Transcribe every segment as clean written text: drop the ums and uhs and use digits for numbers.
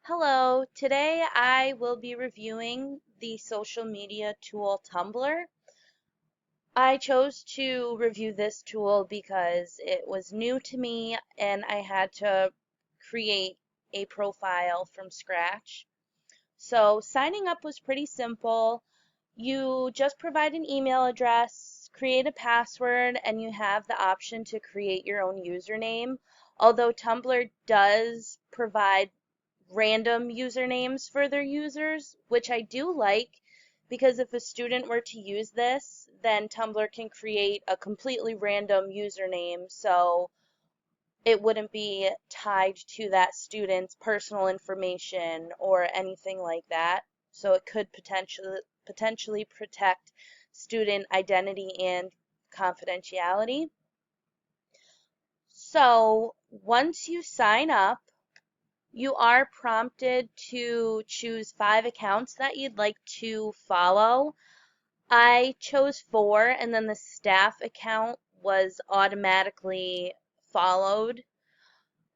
Hello, today I will be reviewing the social media tool Tumblr. I chose to review this tool because it was new to me and I had to create a profile from scratch. So signing up was pretty simple. You just provide an email address, create a password, and you have the option to create your own username. Although Tumblr does provide random usernames for their users, which I do like because if a student were to use this, then Tumblr can create a completely random username so it wouldn't be tied to that student's personal information or anything like that. So it could potentially protect student identity and confidentiality. So once you sign up, you are prompted to choose 5 accounts that you'd like to follow. I chose 4, and then the staff account was automatically followed.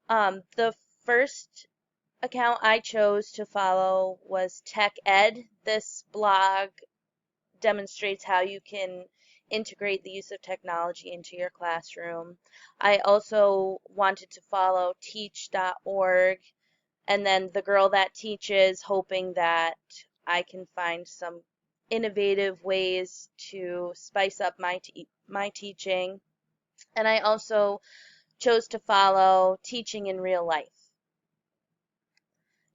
The first account I chose to follow was Tech Ed. This blog demonstrates how you can integrate the use of technology into your classroom. I also wanted to follow teach.org and then the girl that teaches, hoping that I can find some innovative ways to spice up my teaching. And I also chose to follow teaching in real life.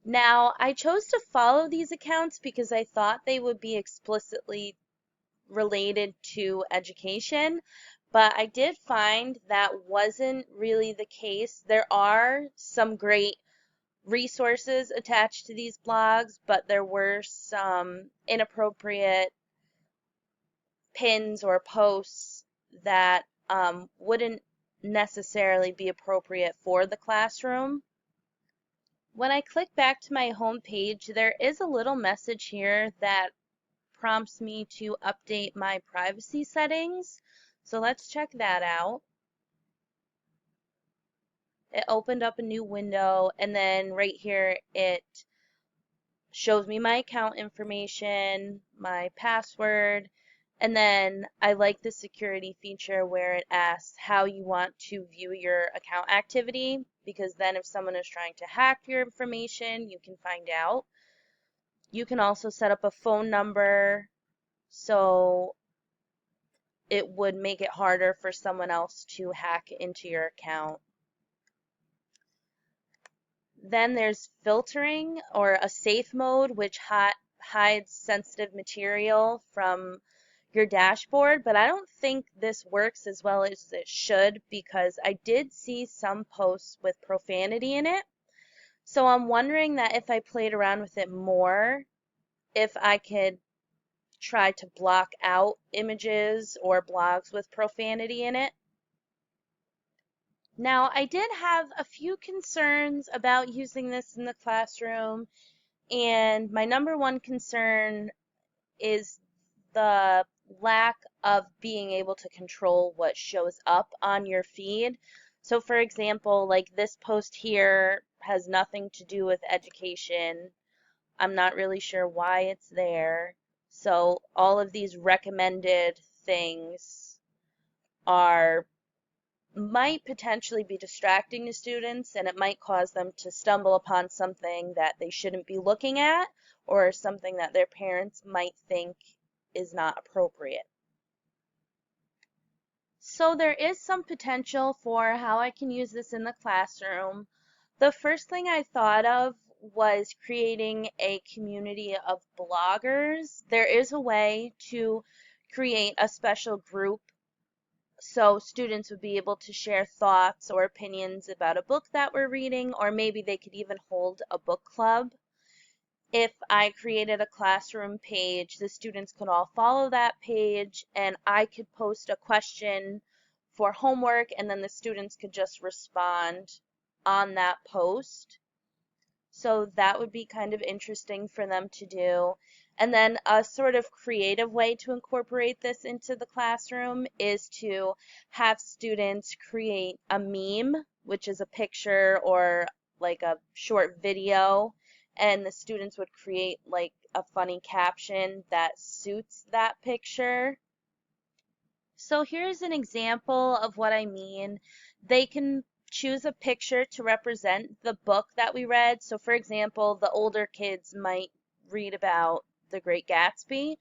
Now, I chose to follow these accounts because I thought they would be explicitly related to education, but I did find that wasn't really the case. There are some great resources attached to these blogs, but there were some inappropriate pins or posts that wouldn't necessarily be appropriate for the classroom. When I click back to my home page, there is a little message here that prompts me to update my privacy settings. So let's check that out. It opened up a new window, and then right here it shows me my account information, my password, and then I like the security feature where it asks how you want to view your account activity, because then if someone is trying to hack your information, you can find out. You can also set up a phone number so it would make it harder for someone else to hack into your account. Then there's filtering or a safe mode, which hides sensitive material from your dashboard, but I don't think this works as well as it should because I did see some posts with profanity in it. So I'm wondering that if I played around with it more, if I could try to block out images or blogs with profanity in it. Now, I did have a few concerns about using this in the classroom, and my number one concern is the lack of being able to control what shows up on your feed. So for example, like this post here has nothing to do with education. I'm not really sure why it's there. So all of these recommended things are might potentially be distracting to students and it might cause them to stumble upon something that they shouldn't be looking at or something that their parents might think is not appropriate. So there is some potential for how I can use this in the classroom. The first thing I thought of was creating a community of bloggers. There is a way to create a special group so students would be able to share thoughts or opinions about a book that we're reading, or maybe they could even hold a book club. If I created a classroom page, the students could all follow that page and I could post a question for homework and then the students could just respond on that post. So that would be kind of interesting for them to do. And then a sort of creative way to incorporate this into the classroom is to have students create a meme, which is a picture or like a short video, and the students would create like a funny caption that suits that picture. So here's an example of what I mean. They can choose a picture to represent the book that we read. So for example, the older kids might read about The Great Gatsby.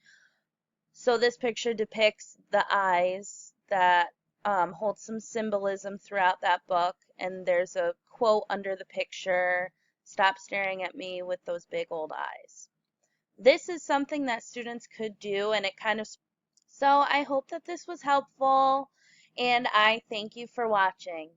So this picture depicts the eyes that hold some symbolism throughout that book, and there's a quote under the picture, "Stop staring at me with those big old eyes." This is something that students could do, and it kind of, so I hope that this was helpful, and I thank you for watching.